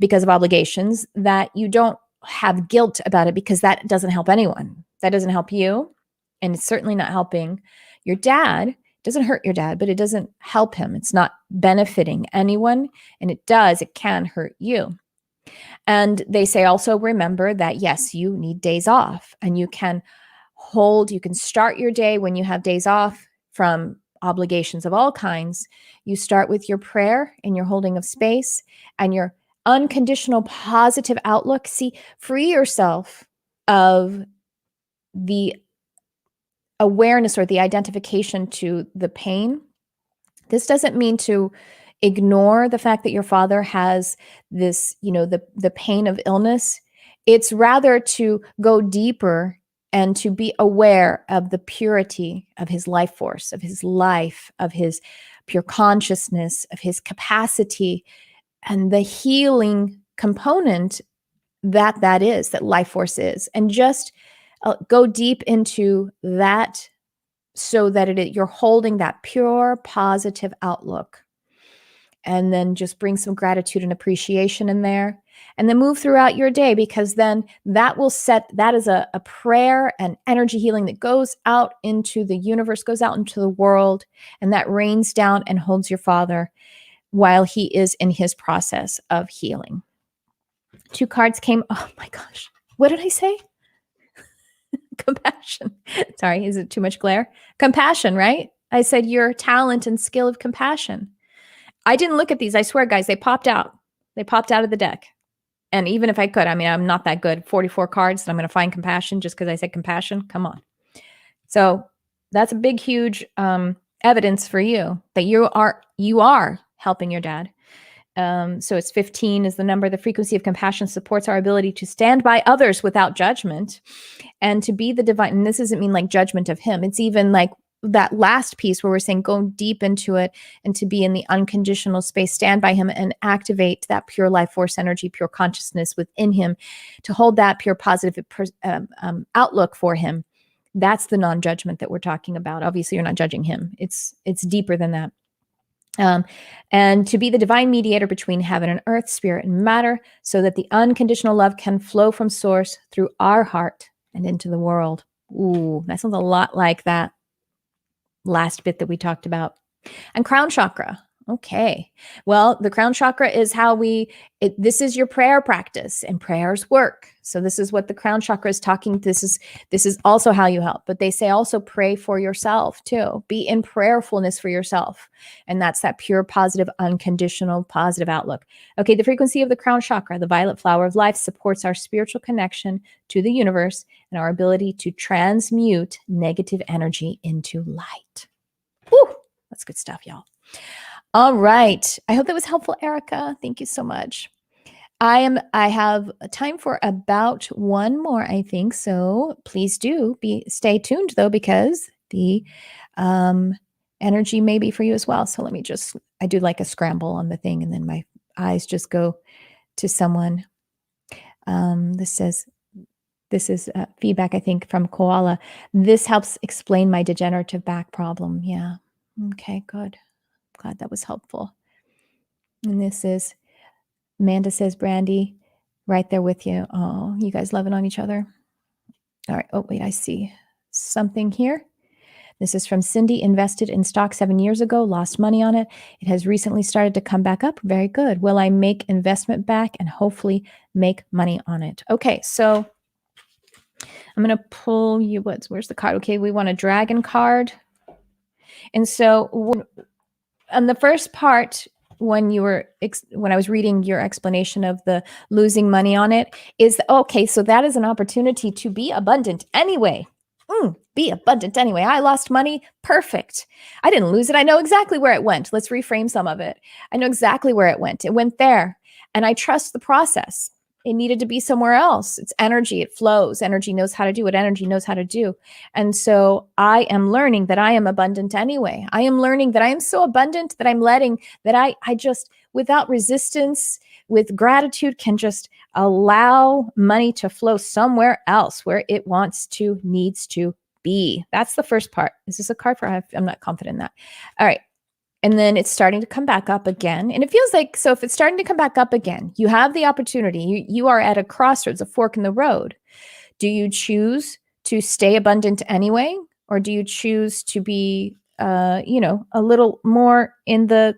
because of obligations, that you don't have guilt about it, because that doesn't help anyone. That doesn't help you. And it's certainly not helping your dad. It doesn't hurt your dad, but it doesn't help him. It's not benefiting anyone. And it can hurt you. And they say also, remember that, yes, you need days off, and you can start your day when you have days off from obligations of all kinds. You start with your prayer and your holding of space and your unconditional positive outlook. See, free yourself of the awareness or the identification to the pain. This doesn't mean to ignore the fact that your father has this, the pain of illness. It's rather to go deeper and to be aware of the purity of his life force, of his life, of his pure consciousness, of his capacity, and the healing component that life force is. And just go deep into that so that you're holding that pure, positive outlook. And then just bring some gratitude and appreciation in there. And then move throughout your day, because then that is a prayer and energy healing that goes out into the universe, goes out into the world, and that rains down and holds your father while he is in his process of healing. 2 cards came. Oh my gosh. What did I say? Compassion. Sorry, is it too much glare? Compassion, right? I said your talent and skill of compassion. I didn't look at these. I swear, guys, they popped out. They popped out of the deck. And even if I could, I'm not that good. 44 cards, and I'm going to find compassion just because I said compassion. Come on. So that's a big, huge evidence for you that you are helping your dad. So it's 15 is the number. The frequency of compassion supports our ability to stand by others without judgment and to be the divine. And this doesn't mean like judgment of him. It's even like that last piece where we're saying go deep into it and to be in the unconditional space, stand by him and activate that pure life force energy, pure consciousness within him, to hold that pure positive outlook for him. That's the non-judgment that we're talking about. Obviously, you're not judging him. It's deeper than that. And to be the divine mediator between heaven and earth, spirit and matter, so that the unconditional love can flow from source through our heart and into the world. Ooh, that sounds a lot like that last bit that we talked about. And crown chakra. Okay. Well, the crown chakra is how this is your prayer practice, and prayers work. So this is what the crown chakra is talking. This is also how you help, but they say also pray for yourself too. Be in prayerfulness for yourself. And that's that pure, positive, unconditional, positive outlook. Okay. The frequency of the crown chakra, the violet flower of life, supports our spiritual connection to the universe and our ability to transmute negative energy into light. Whew, that's good stuff, y'all. All right. I hope that was helpful, Erica. Thank you so much. I have time for about one more, I think. So please do stay tuned though, because the energy may be for you as well. So I do like a scramble on the thing, and then my eyes just go to someone. This is feedback, I think, from Koala. This helps explain my degenerative back problem. Yeah. Okay, good. Glad that was helpful. And this is, Amanda says, Brandy, right there with you. Oh, you guys loving on each other. All right. Oh, wait, I see something here. This is from Cindy, invested in stock 7 years ago, lost money on it. It has recently started to come back up. Very good. Will I make investment back and hopefully make money on it? Okay, so I'm going to pull you, where's the card? Okay, we want a dragon card. And so on the first part, when I was reading your explanation of the losing money on it, is okay, so that is an opportunity to be abundant anyway. Be abundant anyway. I lost money. Perfect. I didn't lose it. I know exactly where it went. Let's reframe some of it. I know exactly where it went. It went there. And I trust the process. It needed to be somewhere else. It's energy. It flows. Energy knows how to do what energy knows how to do. And so I am learning that I am abundant anyway. I am learning that I am so abundant that I'm letting that I just, without resistance, with gratitude, can just allow money to flow somewhere else where it needs to be. That's the first part. Is this a card for? I'm not confident in that. All right. And then it's starting to come back up again. And it feels like, so if it's starting to come back up again, you have the opportunity. You are at a crossroads, a fork in the road. Do you choose to stay abundant anyway? Or do you choose to be, a little more in the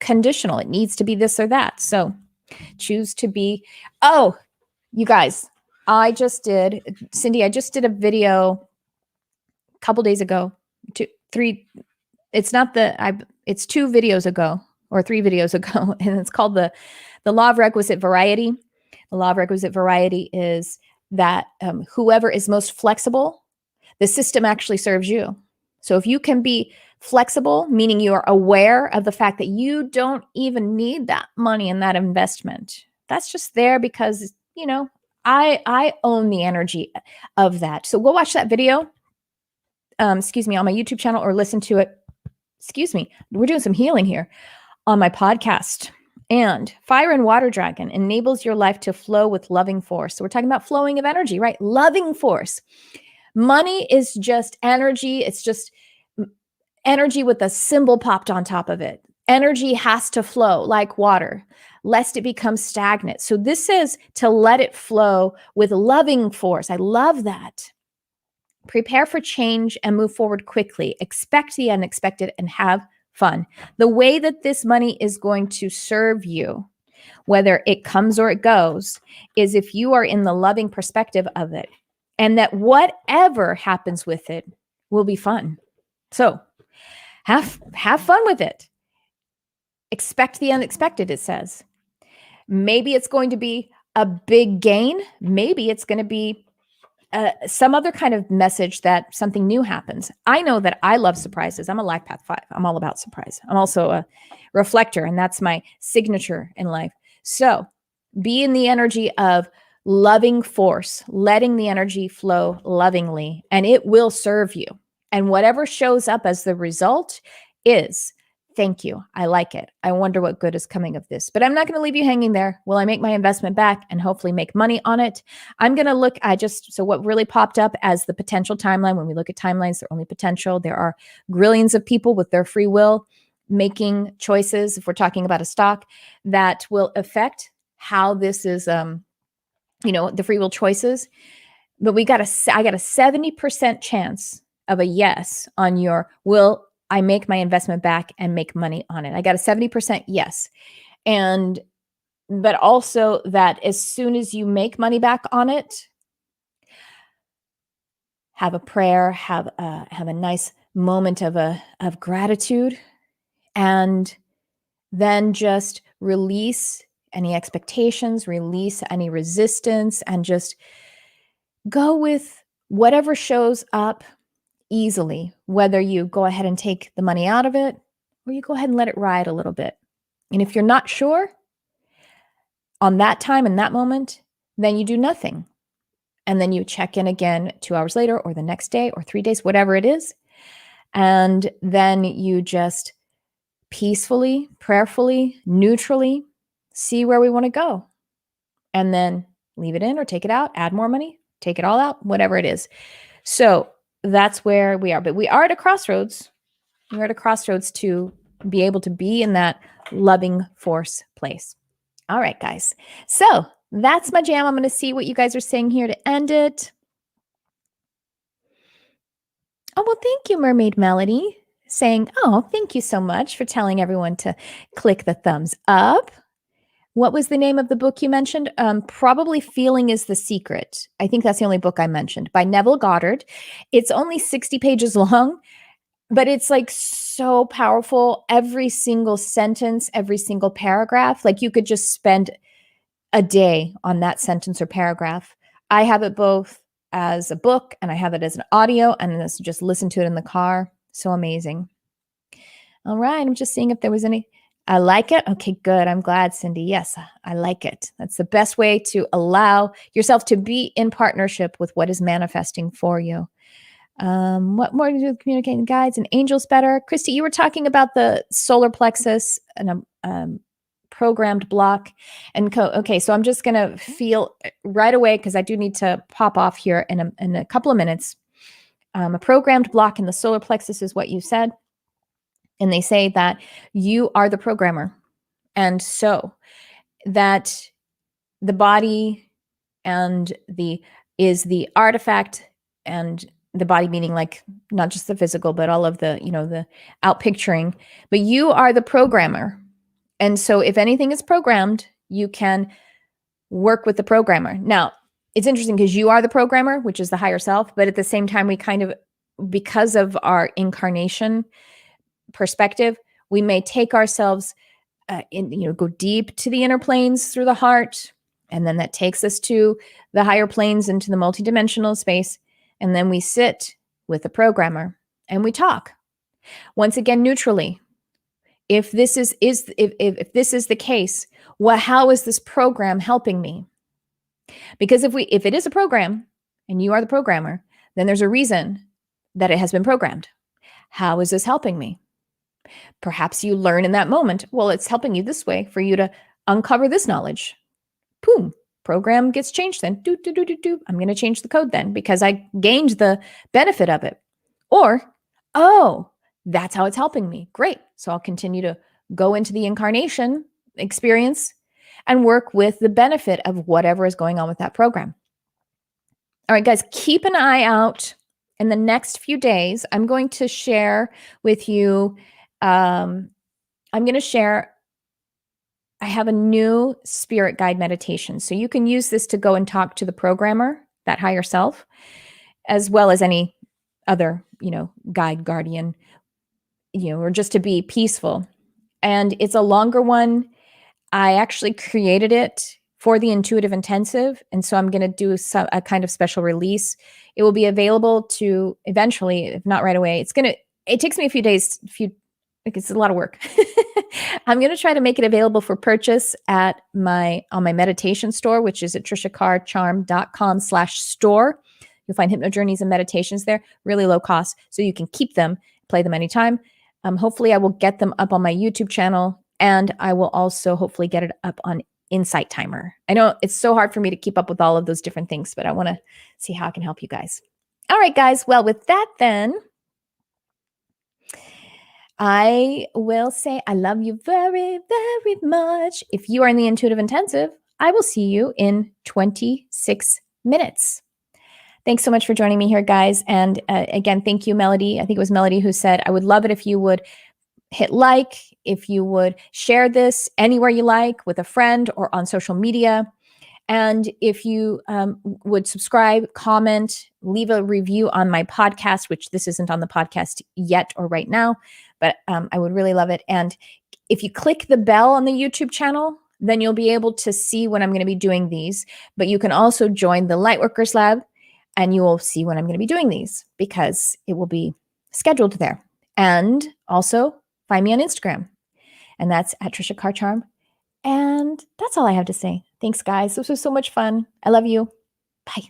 conditional? It needs to be this or that. So choose to be, you guys, Cindy, I just did a video a couple days ago, it's 2 videos ago or 3 videos ago, and it's called the law of requisite variety. The law of requisite variety is that whoever is most flexible, the system actually serves you. So if you can be flexible, meaning you are aware of the fact that you don't even need that money in that investment, that's just there because, I own the energy of that. So go watch that video, on my YouTube channel, or listen to it. We're doing some healing here on my podcast. And Fire and Water Dragon enables your life to flow with loving force. So we're talking about flowing of energy, right? Loving force. Money is just energy. It's just energy with a symbol popped on top of it. Energy has to flow like water, lest it become stagnant. So this says to let it flow with loving force. I love that. Prepare for change and move forward quickly. Expect the unexpected and have fun. The way that this money is going to serve you, whether it comes or it goes, is if you are in the loving perspective of it, and that whatever happens with it will be fun. So have fun with it. Expect the unexpected, it says. Maybe it's going to be a big gain. Maybe it's going to be some other kind of message that something new happens. I know that I love surprises. I'm a Life Path 5. I'm all about surprise. I'm also a reflector, and that's my signature in life. So be in the energy of loving force, letting the energy flow lovingly, and it will serve you. And whatever shows up as the result is, thank you. I like it. I wonder what good is coming of this. But I'm not going to leave you hanging there. Will I make my investment back and hopefully make money on it? I'm going to look, so what really popped up as the potential timeline, when we look at timelines, they're only potential. There are grillions of people with their free will making choices, if we're talking about a stock, that will affect how this is, the free will choices. But I got a 70% chance of a yes on your, will I make my investment back and make money on it? I got a 70% yes. But also that as soon as you make money back on it, have a prayer, have a nice moment of gratitude, and then just release any expectations, release any resistance, and just go with whatever shows up easily, whether you go ahead and take the money out of it or you go ahead and let it ride a little bit. And if you're not sure on that time and that moment, then you do nothing. And then you check in again 2 hours later or the next day or 3 days, whatever it is. And then you just peacefully, prayerfully, neutrally see where we want to go. And then leave it in or take it out, add more money, take it all out, whatever it is. So that's where we are. But we are at a crossroads. We're at a crossroads to be able to be in that loving force place. All right, guys. So that's my jam. I'm going to see what you guys are saying here to end it. Oh, well, thank you, Mermaid Melody, saying, oh, thank you so much for telling everyone to click the thumbs up. What was the name of the book you mentioned? Probably Feeling is the Secret. I think that's the only book I mentioned, by Neville Goddard. It's only 60 pages long, but it's like so powerful. Every single sentence, every single paragraph, like you could just spend a day on that sentence or paragraph. I have it both as a book and I have it as an audio, and just listen to it in the car. So amazing. All right. I'm just seeing if there was any. I like it. Okay, good. I'm glad, Cindy. Yes, I like it. That's the best way to allow yourself to be in partnership with what is manifesting for you. What more to do with communicating guides and angels better? Christy, you were talking about the solar plexus and programmed block. Okay, so I'm just going to feel right away, because I do need to pop off here in a couple of minutes. A programmed block in the solar plexus is what you said. And they say that you are the programmer. And so that the body and is the artifact, and the body meaning like not just the physical, but all of the, the out picturing, but you are the programmer. And so if anything is programmed, you can work with the programmer. Now, it's interesting because you are the programmer, which is the higher self, but at the same time, we kind of, because of our incarnation perspective, we may take ourselves go deep to the inner planes through the heart, and then that takes us to the higher planes into the multidimensional space, and then we sit with the programmer and we talk once again neutrally. If this is if this is the case, how is this program helping me? Because if it is a program and you are the programmer, then there's a reason that it has been programmed. How is this helping me? Perhaps you learn in that moment, well, it's helping you this way for you to uncover this knowledge. Boom, program gets changed then. I'm going to change the code then because I gained the benefit of it. Or, oh, that's how it's helping me. Great. So I'll continue to go into the incarnation experience and work with the benefit of whatever is going on with that program. All right, guys, keep an eye out. In the next few days, I'm going to share with you I have a new spirit guide meditation. So you can use this to go and talk to the programmer, that higher self, as well as any other, guide, guardian, or just to be peaceful. And it's a longer one. I actually created it for the intuitive intensive. And so I'm going to do a kind of special release. It will be available to eventually, if not right away. It takes me a few days, it's a lot of work. I'm going to try to make it available for purchase on my meditation store, which is at triciacarcharm.com/store. You'll find hypno-journeys and meditations there, really low cost. So you can keep them, play them anytime. Hopefully I will get them up on my YouTube channel, and I will also hopefully get it up on Insight Timer. I know it's so hard for me to keep up with all of those different things, but I want to see how I can help you guys. All right, guys. Well, with that then, I will say I love you very, very much. If you are in the intuitive intensive, I will see you in 26 minutes. Thanks so much for joining me here, guys. And again, thank you, Melody. I think it was Melody who said, I would love it if you would hit like, if you would share this anywhere you like with a friend or on social media. And if you would subscribe, comment, leave a review on my podcast, which this isn't on the podcast yet or right now, but I would really love it. And if you click the bell on the YouTube channel, then you'll be able to see when I'm going to be doing these. But you can also join the Lightworkers Lab and you will see when I'm going to be doing these because it will be scheduled there. And also find me on Instagram. And that's at Tricia Carr Charm. And that's all I have to say. Thanks, guys. This was so much fun. I love you. Bye.